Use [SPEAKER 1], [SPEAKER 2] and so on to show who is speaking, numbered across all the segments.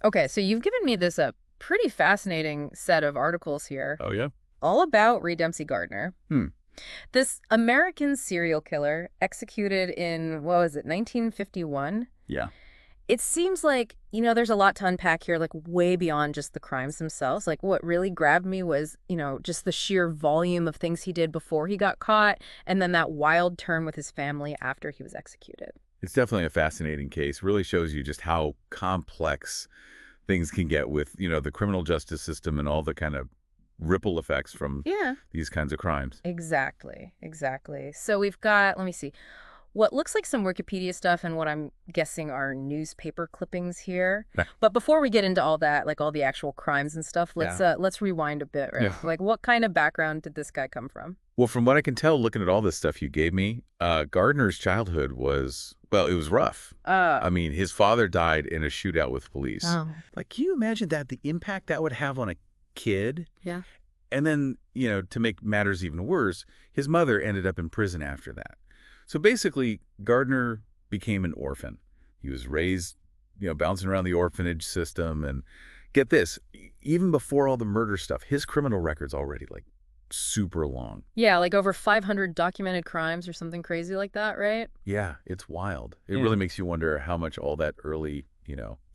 [SPEAKER 1] Okay, so you've given me this pretty fascinating set of articles here,
[SPEAKER 2] Oh, yeah?
[SPEAKER 1] all about Dempsey Gardner.
[SPEAKER 2] Hmm.
[SPEAKER 1] This American serial killer executed in, what was it, 1951?
[SPEAKER 2] Yeah.
[SPEAKER 1] It seems like, there's a lot to unpack here, like way beyond just the crimes themselves. Like what really grabbed me was, just the sheer volume of things he did before he got caught, and then that wild turn with his family after he was executed.
[SPEAKER 2] It's definitely a fascinating case. Really shows you just how complex things can get with, the criminal justice system and all the kind of ripple effects from
[SPEAKER 1] Yeah.
[SPEAKER 2] these kinds of crimes.
[SPEAKER 1] Exactly, exactly. So we've got, let me see, what looks like some Wikipedia stuff and what I'm guessing are newspaper clippings here.
[SPEAKER 2] Yeah.
[SPEAKER 1] But before we get into all that, like all the actual crimes and stuff, let's
[SPEAKER 2] Yeah.
[SPEAKER 1] let's rewind a bit, right?
[SPEAKER 2] Yeah.
[SPEAKER 1] Like what kind of background did this guy come from?
[SPEAKER 2] Well, from what I can tell, looking at all this stuff you gave me, Gardner's childhood was, well, it was rough.
[SPEAKER 1] Uh
[SPEAKER 2] I mean, his father died in a shootout with police.
[SPEAKER 1] oh,
[SPEAKER 2] Like, can you imagine the impact that would have on a kid?
[SPEAKER 1] yeah.
[SPEAKER 2] And then, to make matters even worse, his mother ended up in prison after that. So basically, Gardner became an orphan. He was raised, bouncing around the orphanage system. And get this, even before all the murder stuff, his criminal record's already like super long.
[SPEAKER 1] Yeah, like over 500 documented crimes or something crazy like that, right?
[SPEAKER 2] Yeah, it's wild. It
[SPEAKER 1] Yeah.
[SPEAKER 2] really makes you wonder how much all that early,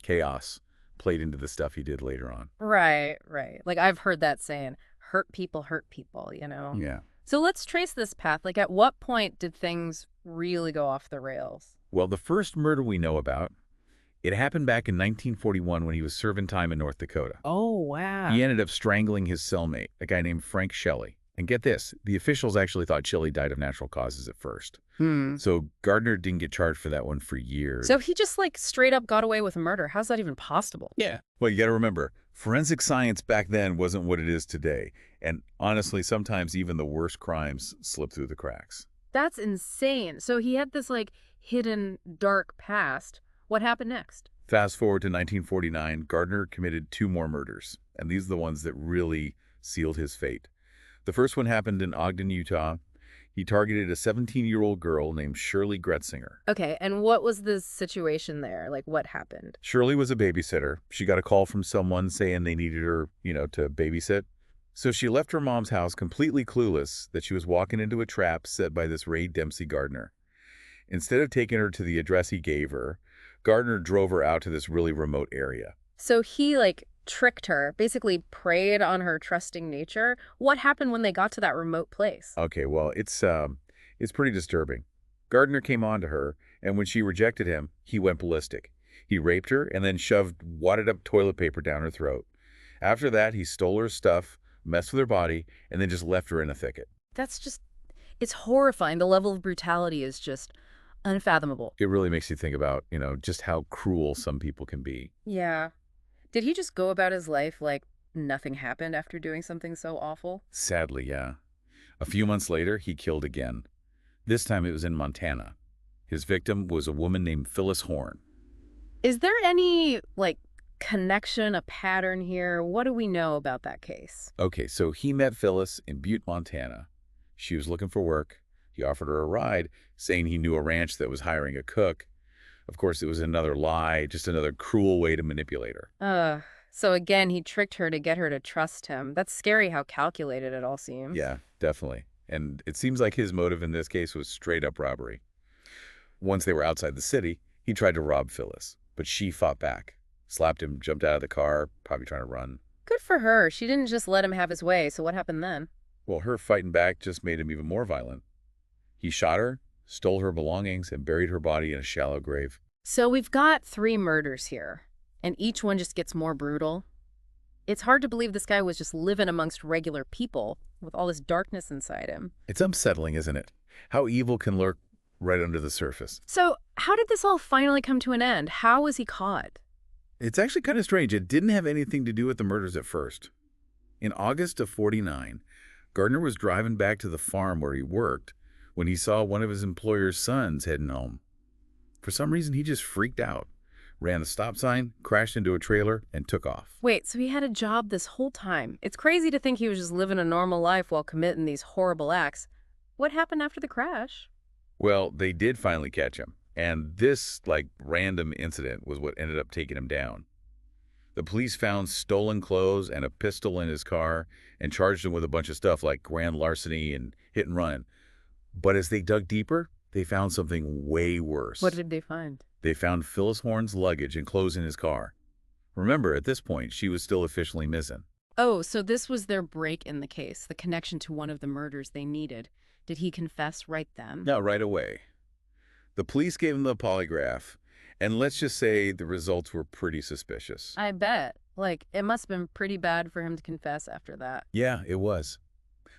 [SPEAKER 2] chaos played into the stuff he did later on.
[SPEAKER 1] Right, right. Like I've heard that saying, hurt people,
[SPEAKER 2] Yeah.
[SPEAKER 1] So let's trace this path. Like, at what point did things really go off the rails?
[SPEAKER 2] Well, the first murder we know about, it happened back in 1941 when he was serving time in North Dakota.
[SPEAKER 1] Oh, wow.
[SPEAKER 2] He ended up strangling his cellmate, a guy named Frank Shelley. And get this, the officials actually thought Shelley died of natural causes at first.
[SPEAKER 1] Hmm.
[SPEAKER 2] So Gardner didn't get charged for that one for years.
[SPEAKER 1] So he just like straight up got away with murder. How's that even possible?
[SPEAKER 2] Yeah. Well, you got to remember, forensic science back then wasn't what it is today. And honestly, sometimes even the worst crimes slip through the cracks.
[SPEAKER 1] That's insane. So he had this like hidden dark past. What happened next?
[SPEAKER 2] Fast forward to 1949, Gardner committed 2 more murders. And these are the ones that really sealed his fate. The first one happened in Ogden, Utah. He targeted a 17-year-old girl named Shirley Gretzinger.
[SPEAKER 1] Okay, and what was the situation there? Like, what happened?
[SPEAKER 2] Shirley was a babysitter. She got a call from someone saying they needed her, to babysit. So she left her mom's house completely clueless that she was walking into a trap set by this Dempsey Gardner. Instead of taking her to the address he gave her, Gardner drove her out to this really remote area.
[SPEAKER 1] So he like tricked her, basically preyed on her trusting nature. What happened when they got to that remote place?
[SPEAKER 2] Okay, well, it's pretty disturbing. Gardner came on to her, and when she rejected him, he went ballistic. He raped her and then shoved wadded-up toilet paper down her throat. After that, he stole her stuff, messed with her body, and then just left her in a thicket.
[SPEAKER 1] That's just, it's horrifying. The level of brutality is just unfathomable.
[SPEAKER 2] It really makes you think about, just how cruel some people can be.
[SPEAKER 1] Yeah. Did he just go about his life like nothing happened after doing something so awful?
[SPEAKER 2] Sadly, yeah. A few months later, he killed again. This time it was in Montana. His victim was a woman named Phyllis Horn.
[SPEAKER 1] Is there any, like, connection, a pattern here? What do we know about that case?
[SPEAKER 2] Okay, so he met Phyllis in Butte, Montana. She was looking for work. He offered her a ride, saying he knew a ranch that was hiring a cook. Of course, it was another lie, just another cruel way to manipulate her.
[SPEAKER 1] So again, he tricked her to get her to trust him. That's scary how calculated it all seems.
[SPEAKER 2] Yeah, definitely. And it seems like his motive in this case was straight up robbery. Once they were outside the city, he tried to rob Phyllis, but she fought back, slapped him, jumped out of the car, probably trying to run.
[SPEAKER 1] Good for her. She didn't just let him have his way, so what happened then?
[SPEAKER 2] Well, her fighting back just made him even more violent. He shot her, stole her belongings, and buried her body in a shallow grave.
[SPEAKER 1] So we've got 3 murders here, and each one just gets more brutal. It's hard to believe this guy was just living amongst regular people with all this darkness inside him.
[SPEAKER 2] It's unsettling, isn't it? How evil can lurk right under the surface.
[SPEAKER 1] So how did this all finally come to an end? How was he caught?
[SPEAKER 2] It's actually kind of strange. It didn't have anything to do with the murders at first. In August of '49, Gardner was driving back to the farm where he worked when he saw one of his employer's sons heading home. For some reason, he just freaked out, ran a stop sign, crashed into a trailer, and took off.
[SPEAKER 1] Wait, so he had a job this whole time. It's crazy to think he was just living a normal life while committing these horrible acts. What happened after the crash?
[SPEAKER 2] Well, they did finally catch him, and this, random incident was what ended up taking him down. The police found stolen clothes and a pistol in his car and charged him with a bunch of stuff like grand larceny and hit and run. But as they dug deeper, they found something way
[SPEAKER 1] What
[SPEAKER 2] worse.
[SPEAKER 1] did they find?
[SPEAKER 2] They found Phyllis Horne's luggage and clothes in his car. Remember, at this point, she was still officially missing.
[SPEAKER 1] Oh, so this was their break in the case, the connection to one of the murders they needed. Did he confess right then?
[SPEAKER 2] Now, right away, the police gave him the polygraph, and let's just say the results were pretty suspicious.
[SPEAKER 1] I bet. Like, it must have been pretty bad for him to confess after that.
[SPEAKER 2] Yeah, it was.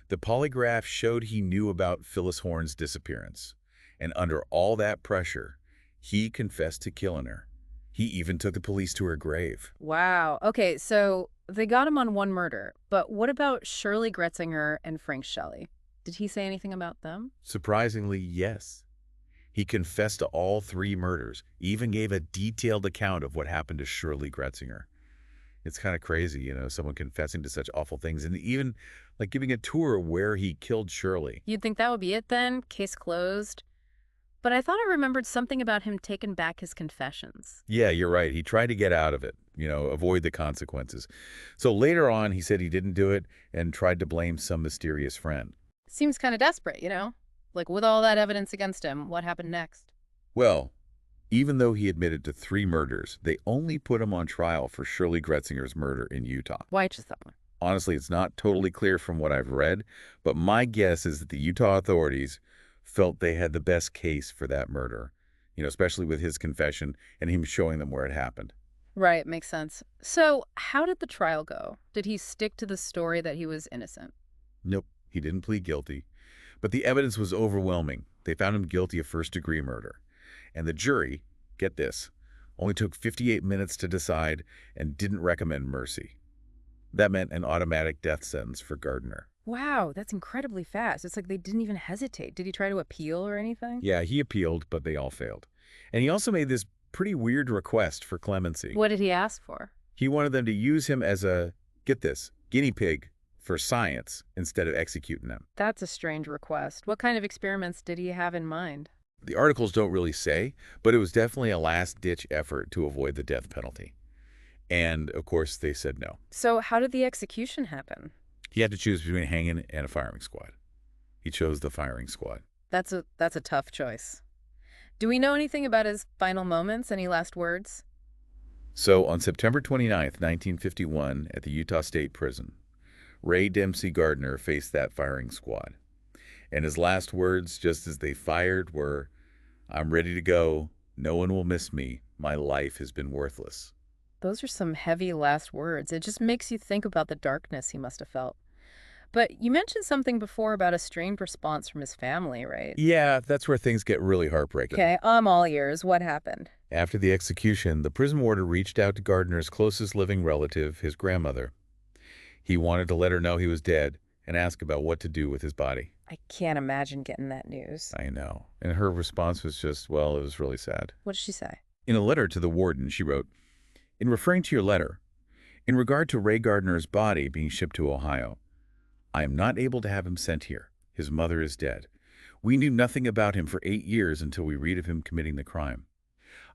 [SPEAKER 2] The polygraph showed he knew about Phyllis Horne's disappearance, and under all that pressure, he confessed to killing her. He even took the police to her grave.
[SPEAKER 1] Wow. Okay, so they got him on one murder, but what about Shirley Gretzinger and Frank Shelley? Did he say anything about them?
[SPEAKER 2] Surprisingly, yes. He confessed to all three murders, even gave a detailed account of what happened to Shirley Gretzinger. It's kind of crazy, someone confessing to such awful things and even like giving a tour where he killed Shirley.
[SPEAKER 1] You'd think that would be it then? Case closed? But I thought I remembered something about him taking back his confessions.
[SPEAKER 2] Yeah, you're right. He tried to get out of it, avoid the consequences. So later on, he said he didn't do it and tried to blame some mysterious friend.
[SPEAKER 1] Seems kind of desperate, you know? Like, with all that evidence against him, what happened next?
[SPEAKER 2] Well, even though he admitted to 3 murders, they only put him on trial for Shirley Gretzinger's murder in Utah.
[SPEAKER 1] Why just that one?
[SPEAKER 2] Honestly, it's not totally clear from what I've read, but my guess is that the Utah authorities felt they had the best case for that murder, especially with his confession and him showing them where it happened.
[SPEAKER 1] Right, makes sense. So, how did the trial go? Did he stick to the story that he was innocent?
[SPEAKER 2] Nope, he didn't plead guilty. But the evidence was overwhelming. They found him guilty of first-degree murder. And the jury, get this, only took 58 minutes to decide and didn't recommend mercy. That meant an automatic death sentence for Gardner.
[SPEAKER 1] Wow, that's incredibly fast. It's like they didn't even hesitate. Did he try to appeal or anything?
[SPEAKER 2] Yeah, he appealed, but they all failed. And he also made this pretty weird request for clemency.
[SPEAKER 1] What did he ask for?
[SPEAKER 2] He wanted them to use him as a, get this, guinea pig for science instead of executing them.
[SPEAKER 1] That's a strange request. What kind of experiments did he have in mind?
[SPEAKER 2] The articles don't really say, but it was definitely a last-ditch effort to avoid the death penalty. And, of course, they said no.
[SPEAKER 1] So, how did the execution happen?
[SPEAKER 2] He had to choose between hanging and a firing squad. He chose the firing squad.
[SPEAKER 1] That's a tough choice. Do we know anything about his final moments? Any last words?
[SPEAKER 2] So, on September 29th, 1951, at the Utah State Prison, Ray Dempsey Gardner faced that firing squad. And his last words, just as they fired, were, "I'm ready to go. No one will miss me. My life has been worthless."
[SPEAKER 1] Those are some heavy last words. It just makes you think about the darkness he must have felt. But you mentioned something before about a strained response from his family, right?
[SPEAKER 2] Yeah, that's where things get really heartbreaking.
[SPEAKER 1] Okay, I'm all ears. What happened?
[SPEAKER 2] After the execution, the prison warden reached out to Gardner's closest living relative, his grandmother. He wanted to let her know he was dead and ask about what to do with his body.
[SPEAKER 1] I can't imagine getting that news.
[SPEAKER 2] I know. And her response was just, well, it was really sad.
[SPEAKER 1] What did she say?
[SPEAKER 2] In a letter to the warden, she wrote, "In referring to your letter, in regard to Ray Gardner's body being shipped to Ohio, I am not able to have him sent here. His mother is dead. We knew nothing about him for 8 years until we read of him committing the crime.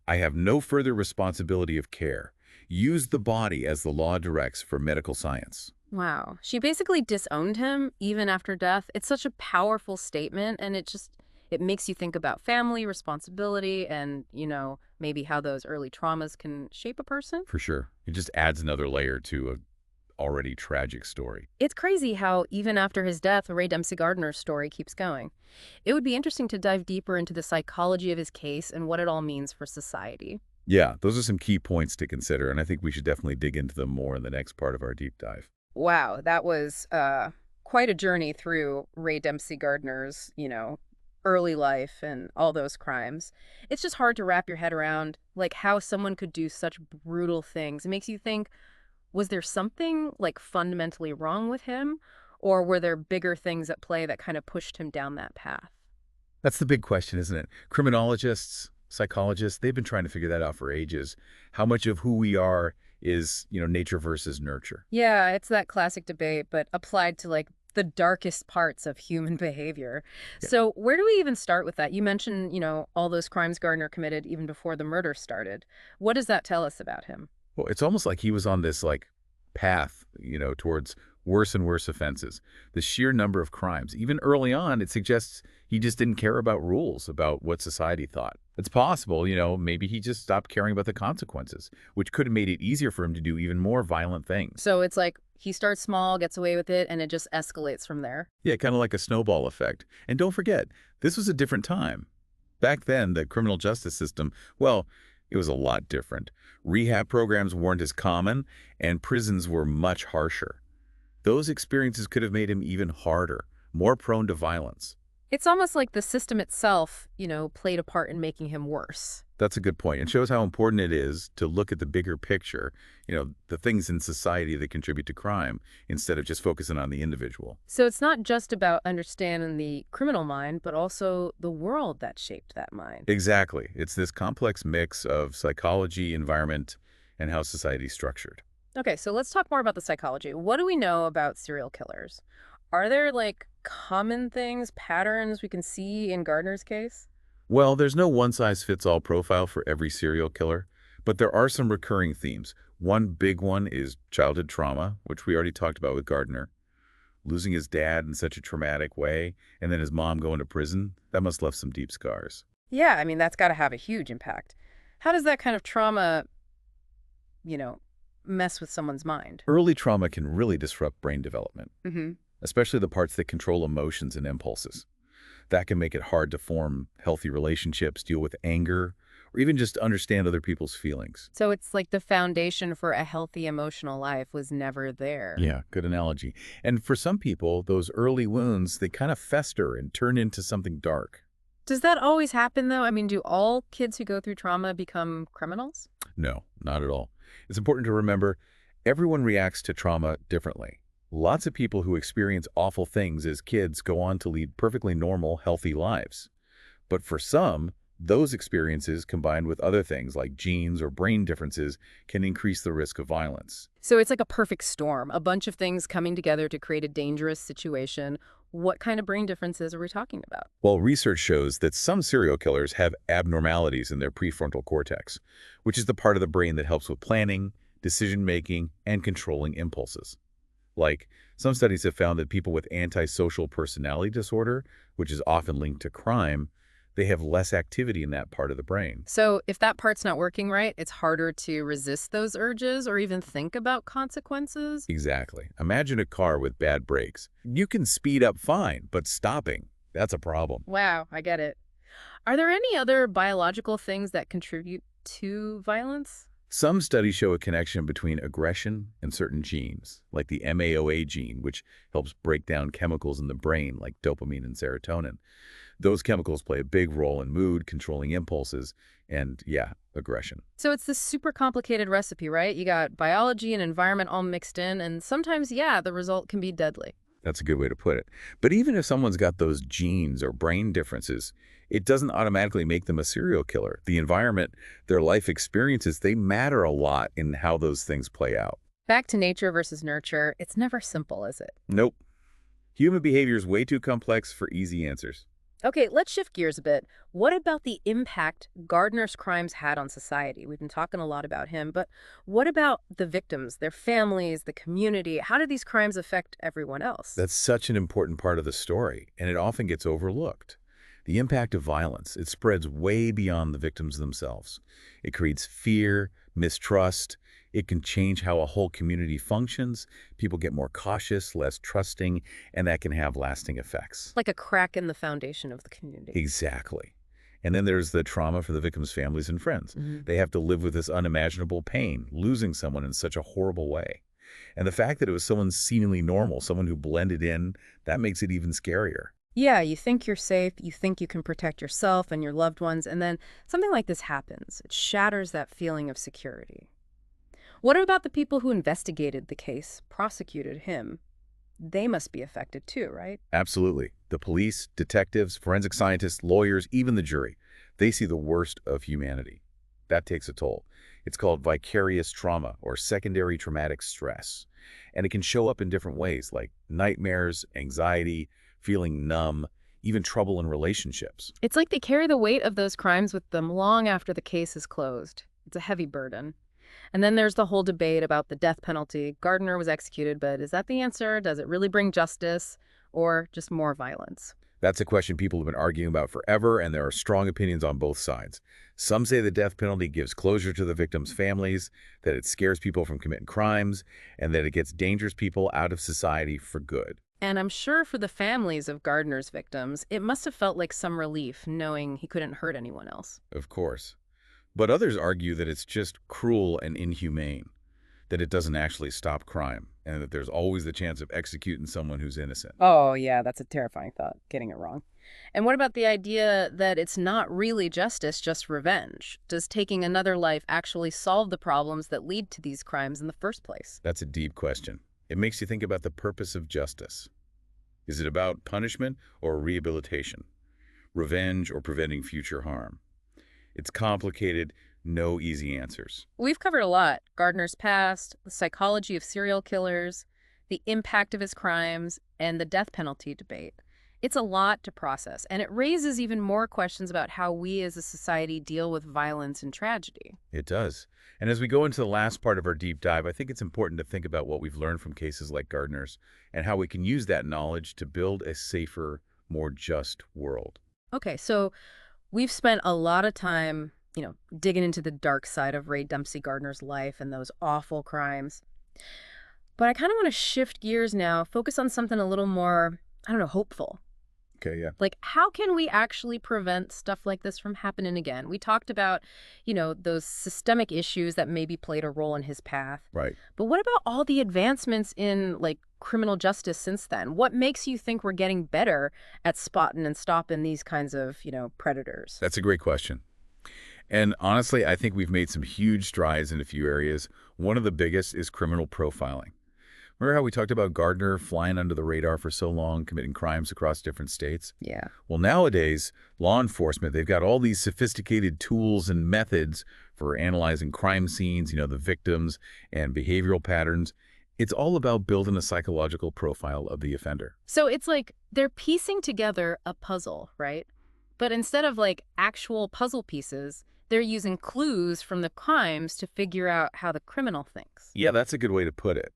[SPEAKER 2] I have no further responsibility of care. Use the body as the law directs for medical science."
[SPEAKER 1] Wow. She basically disowned him even after death. It's such a powerful statement, and it makes you think about family, responsibility, and, maybe how those early traumas can shape a person.
[SPEAKER 2] For sure. It just adds another layer to a already tragic story.
[SPEAKER 1] It's crazy how even after his death, Ray Dempsey Gardner's story keeps going. It would be interesting to dive deeper into the psychology of his case and what it all means for society.
[SPEAKER 2] Yeah, those are some key points to consider, and I think we should definitely dig into them more in the next part of our deep dive.
[SPEAKER 1] Wow, that was quite a journey through Ray Dempsey Gardner's, early life and all those crimes. It's just hard to wrap your head around, like, how someone could do such brutal things. It makes you think, was there something, like, fundamentally wrong with him? Or were there bigger things at play that kind of pushed him down that path?
[SPEAKER 2] That's the big question, isn't it? Criminologists, psychologists, they've been trying to figure that out for ages. How much of who we are is, nature versus nurture?
[SPEAKER 1] Yeah, it's that classic debate, but applied to, like, the darkest parts of human behavior.
[SPEAKER 2] Yeah.
[SPEAKER 1] So where do we even start with that? You mentioned, all those crimes Gardner committed even before the murder started. What does that tell us about him?
[SPEAKER 2] Well, it's almost like he was on this path, towards worse and worse offenses. The sheer number of crimes, even early on, it suggests he just didn't care about rules, about what society thought. It's possible, maybe he just stopped caring about the consequences, which could have made it easier for him to do even more violent things.
[SPEAKER 1] So it's like he starts small, gets away with it, and it just escalates from there.
[SPEAKER 2] Yeah, kind of like a snowball effect. And don't forget, this was a different time. Back then, the criminal justice system, well, it was a lot different. Rehab programs weren't as common, and prisons were much harsher. Those experiences could have made him even harder, more prone to violence.
[SPEAKER 1] It's almost like the system itself, played a part in making him worse.
[SPEAKER 2] That's a good point. It shows how important it is to look at the bigger picture, the things in society that contribute to crime, instead of just focusing on the individual.
[SPEAKER 1] So it's not just about understanding the criminal mind, but also the world that shaped that mind.
[SPEAKER 2] Exactly. It's this complex mix of psychology, environment, and how society's structured.
[SPEAKER 1] Okay, so let's talk more about the psychology. What do we know about serial killers? Are there common things, patterns we can see in Gardner's case?
[SPEAKER 2] Well, there's no one-size-fits-all profile for every serial killer, but there are some recurring themes. One big one is childhood trauma, which we already talked about with Gardner. Losing his dad in such a traumatic way, and then his mom going to prison, that must have left some deep scars.
[SPEAKER 1] Yeah, I mean, that's got to have a huge impact. How does that kind of trauma, you know, mess with someone's mind?
[SPEAKER 2] Early trauma can really disrupt brain development,
[SPEAKER 1] Mm-hmm.
[SPEAKER 2] especially the parts that control emotions and impulses. That can make it hard to form healthy relationships, deal with anger, or even just understand other people's feelings.
[SPEAKER 1] So it's like the foundation for a healthy emotional life was never there.
[SPEAKER 2] Yeah, good analogy. And for some people, those early wounds, they kind of fester and turn into something dark.
[SPEAKER 1] Does that always happen, though? I mean, do all kids who go through trauma become criminals?
[SPEAKER 2] No, not at all. It's important to remember everyone reacts to trauma differently. Lots of people who experience awful things as kids go on to lead perfectly normal, healthy lives. But for some, those experiences combined with other things like genes or brain differences can increase the risk of violence.
[SPEAKER 1] So it's like a perfect storm, a bunch of things coming together to create a dangerous situation. What kind of brain differences are we talking about?
[SPEAKER 2] Well, research shows that some serial killers have abnormalities in their prefrontal cortex, which is the part of the brain that helps with planning, decision-making, and controlling impulses. Some studies have found that people with antisocial personality disorder, which is often linked to crime, they have less activity in that part of the brain.
[SPEAKER 1] So if that part's not working right, it's harder to resist those urges or even think about consequences?
[SPEAKER 2] Exactly. Imagine a car with bad brakes. You can speed up fine, but stopping, that's a problem.
[SPEAKER 1] Wow, I get it. Are there any other biological things that contribute to violence?
[SPEAKER 2] Some studies show a connection between aggression and certain genes, like the MAOA gene, which helps break down chemicals in the brain like dopamine and serotonin. Those chemicals play a big role in mood, controlling impulses, and, yeah, aggression.
[SPEAKER 1] So it's this super complicated recipe, right? You got biology and environment all mixed in, and sometimes, yeah, the result can be deadly.
[SPEAKER 2] That's a good way to put it. But even if someone's got those genes or brain differences, it doesn't automatically make them a serial killer. The environment, their life experiences, they matter a lot in how those things play out.
[SPEAKER 1] Back to nature versus nurture, it's never simple, is it?
[SPEAKER 2] Nope. Human behavior is way too complex for easy answers.
[SPEAKER 1] Okay, let's shift gears a bit. What about the impact Gardner's crimes had on society? We've been talking a lot about him, but what about the victims, their families, the community? How do these crimes affect everyone else?
[SPEAKER 2] That's such an important part of the story, and it often gets overlooked. The impact of violence, it spreads way beyond the victims themselves. It creates fear, mistrust. It can change how a whole community functions. People get more cautious, less trusting, and that can have lasting effects.
[SPEAKER 1] Like a crack in the foundation of the community.
[SPEAKER 2] Exactly. And then there's the trauma for the victims' families and friends.
[SPEAKER 1] Mhm.
[SPEAKER 2] They have to live with this unimaginable pain, losing someone in such a horrible way. And the fact that it was someone seemingly normal, someone who blended in, that makes it even scarier.
[SPEAKER 1] Yeah, you think you're safe, you think you can protect yourself and your loved ones, and then something like this happens. It shatters that feeling of security. What about the people who investigated the case, prosecuted him? They must be affected too, right?
[SPEAKER 2] Absolutely. The police, detectives, forensic scientists, lawyers, even the jury, they see the worst of humanity. That takes a toll. It's called vicarious trauma or secondary traumatic stress. And it can show up in different ways like nightmares, anxiety, feeling numb, even trouble in relationships.
[SPEAKER 1] It's like they carry the weight of those crimes with them long after the case is closed. It's a heavy burden. And then there's the whole debate about the death penalty. Gardner was executed, but is that the answer? Does it really bring justice or just more violence?
[SPEAKER 2] That's a question people have been arguing about forever, and there are strong opinions on both sides. Some say the death penalty gives closure to the victims' families, that it scares people from committing crimes, and that it gets dangerous people out of society for good.
[SPEAKER 1] And I'm sure for the families of Gardner's victims, it must have felt like some relief knowing he couldn't hurt anyone else.
[SPEAKER 2] Of course. But others argue that it's just cruel and inhumane, that it doesn't actually stop crime, and that there's always the chance of executing someone who's innocent.
[SPEAKER 1] Oh, yeah, that's a terrifying thought, getting it wrong. And what about the idea that it's not really justice, just revenge? Does taking another life actually solve the problems that lead to these crimes in the first place?
[SPEAKER 2] That's a deep question. It makes you think about the purpose of justice. Is it about punishment or rehabilitation? Revenge or preventing future harm? It's complicated, no easy answers.
[SPEAKER 1] We've covered a lot. Gardner's past, the psychology of serial killers, the impact of his crimes, and the death penalty debate. It's a lot to process, and it raises even more questions about how we as a society deal with violence and tragedy.
[SPEAKER 2] It does. And as we go into the last part of our deep dive, I think it's important to think about what we've learned from cases like Gardner's and how we can use that knowledge to build a safer, more just world.
[SPEAKER 1] Okay, so we've spent a lot of time, digging into the dark side of Ray Dempsey Gardner's life and those awful crimes. But I kind of want to shift gears now, focus on something a little more, I don't know, hopeful.
[SPEAKER 2] Okay, yeah.
[SPEAKER 1] Like, how can we actually prevent stuff like this from happening again? We talked about, those systemic issues that maybe played a role in his path.
[SPEAKER 2] Right.
[SPEAKER 1] But what about all the advancements in, like, criminal justice since then? What makes you think we're getting better at spotting and stopping these kinds of, predators?
[SPEAKER 2] That's a great question. And honestly, I think we've made some huge strides in a few areas. One of the biggest is criminal profiling. Remember how we talked about Gardner flying under the radar for so long, committing crimes across different states?
[SPEAKER 1] Yeah.
[SPEAKER 2] Well, nowadays, law enforcement, they've got all these sophisticated tools and methods for analyzing crime scenes, the victims and behavioral patterns. It's all about building a psychological profile of the offender.
[SPEAKER 1] So it's like they're piecing together a puzzle, right? But instead of like actual puzzle pieces, they're using clues from the crimes to figure out how the criminal thinks.
[SPEAKER 2] Yeah, that's a good way to put it.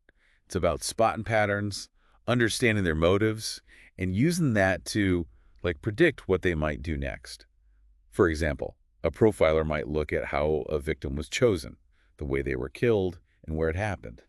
[SPEAKER 2] It's about spotting patterns, understanding their motives, and using that to, predict what they might do next. For example, a profiler might look at how a victim was chosen, the way they were killed, and where it happened.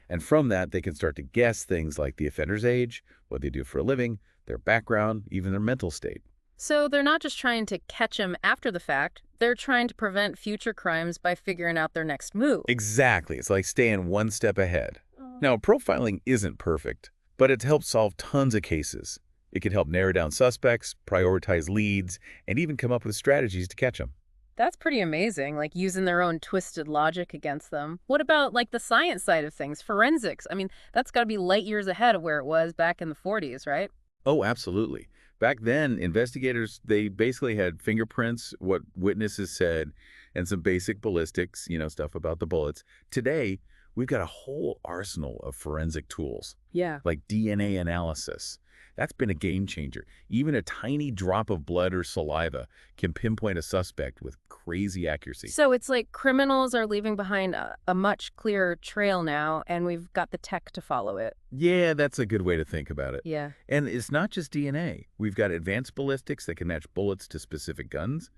[SPEAKER 2] And from that, they can start to guess things like the offender's age, what they do for a living, their background, even their mental state.
[SPEAKER 1] So they're not just trying to catch him after the fact, they're trying to prevent future crimes by figuring out their next move.
[SPEAKER 2] Exactly. It's like staying one step ahead.
[SPEAKER 1] Oh.
[SPEAKER 2] Now, profiling isn't perfect, but it's helped solve tons of cases. It can help narrow down suspects, prioritize leads, and even come up with strategies to catch them.
[SPEAKER 1] That's pretty amazing, like using their own twisted logic against them. What about like the science side of things, forensics? I mean, that's got to be light years ahead of where it was back in the 40s, right?
[SPEAKER 2] Oh, absolutely. Back then, investigators, they basically had fingerprints, what witnesses said, and some basic ballistics, stuff about the bullets. Today, we've got a whole arsenal of forensic tools,
[SPEAKER 1] Yeah.
[SPEAKER 2] like DNA analysis. That's been a game changer. Even a tiny drop of blood or saliva can pinpoint a suspect with crazy accuracy.
[SPEAKER 1] So it's like criminals are leaving behind a much clearer trail now, and we've got the tech to follow it.
[SPEAKER 2] Yeah, that's a good way to think about it.
[SPEAKER 1] Yeah.
[SPEAKER 2] And it's not just DNA. We've got advanced ballistics that can match bullets to specific guns.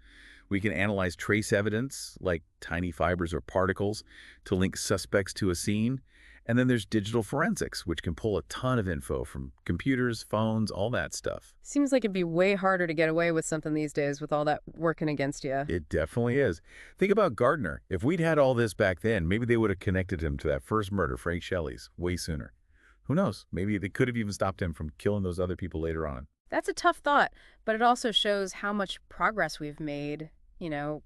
[SPEAKER 2] We can analyze trace evidence, like tiny fibers or particles, to link suspects to a scene. And then there's digital forensics, which can pull a ton of info from computers, phones, all that stuff.
[SPEAKER 1] Seems like it'd be way harder to get away with something these days with all that working against you.
[SPEAKER 2] It definitely is. Think about Gardner. If we'd had all this back then, maybe they would have connected him to that first murder, Frank Shelley's, way sooner. Who knows? Maybe they could have even stopped him from killing those other people later on.
[SPEAKER 1] That's a tough thought, but it also shows how much progress we've made, in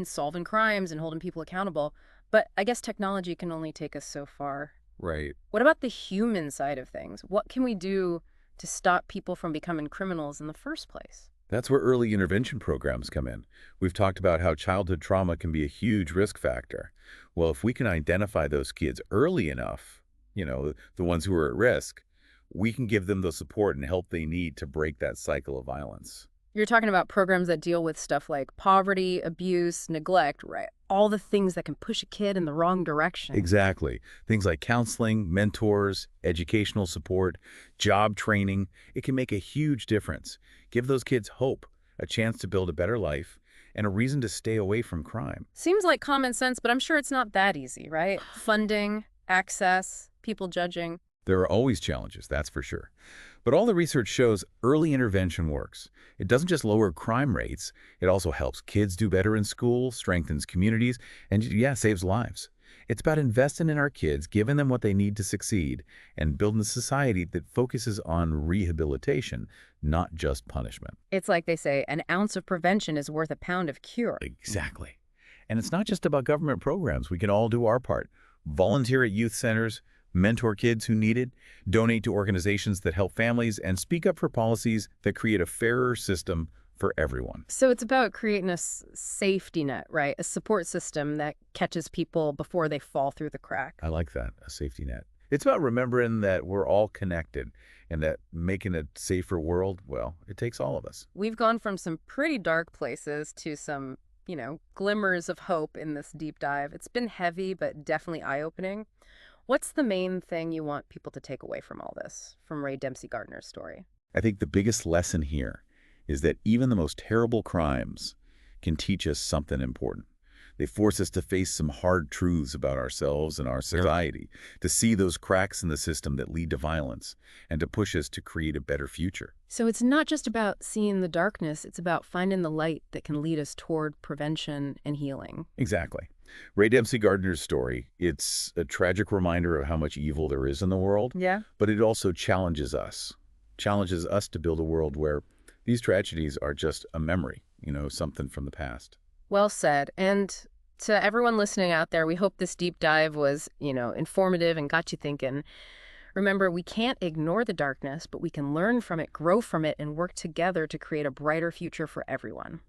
[SPEAKER 1] solving crimes and holding people accountable. But I guess technology can only take us so far.
[SPEAKER 2] Right.
[SPEAKER 1] What about the human side of things? What can we do to stop people from becoming criminals in the first place?
[SPEAKER 2] That's where early intervention programs come in. We've talked about how childhood trauma can be a huge risk factor. Well, if we can identify those kids early enough, the ones who are at risk, we can give them the support and help they need to break that cycle of violence.
[SPEAKER 1] You're talking about programs that deal with stuff like poverty, abuse, neglect, right? All the things that can push a kid in the wrong direction.
[SPEAKER 2] Exactly. Things like counseling, mentors, educational support, job training, it can make a huge difference. Give those kids hope, a chance to build a better life, and a reason to stay away from crime.
[SPEAKER 1] Seems like common sense, but I'm sure it's not that easy, right? Funding, access, people judging.
[SPEAKER 2] There are always challenges, that's for sure. But all the research shows early intervention works. It doesn't just lower crime rates, it also helps kids do better in school, strengthens communities, and yeah, saves lives. It's about investing in our kids, giving them what they need to succeed, and building a society that focuses on rehabilitation, not just punishment.
[SPEAKER 1] It's like they say, an ounce of prevention is worth a pound of cure.
[SPEAKER 2] Exactly. And it's not just about government programs. We can all do our part. Volunteer at youth centers, mentor kids who need it, donate to organizations that help families, and speak up for policies that create a fairer system for everyone.
[SPEAKER 1] So it's about creating a safety net, right? A support system that catches people before they fall through the crack.
[SPEAKER 2] I like that, a safety net. It's about remembering that we're all connected and that making a safer world, well, it takes all of us.
[SPEAKER 1] We've gone from some pretty dark places to some, glimmers of hope in this deep dive. It's been heavy, but definitely eye-opening. What's the main thing you want people to take away from all this, from Ray Dempsey Gardner's story?
[SPEAKER 2] I think the biggest lesson here is that even the most terrible crimes can teach us something important. They force us to face some hard truths about ourselves and our society, to see those cracks in the system that lead to violence, and to push us to create a better future.
[SPEAKER 1] So it's not just about seeing the darkness, it's about finding the light that can lead us toward prevention and healing.
[SPEAKER 2] Exactly. Ray Dempsey Gardner's story, it's a tragic reminder of how much evil there is in the world,
[SPEAKER 1] Yeah.
[SPEAKER 2] but it also challenges us to build a world where these tragedies are just a memory, something from the past.
[SPEAKER 1] Well said. And to everyone listening out there, we hope this deep dive was, informative and got you thinking. Remember, we can't ignore the darkness, but we can learn from it, grow from it, and work together to create a brighter future for everyone.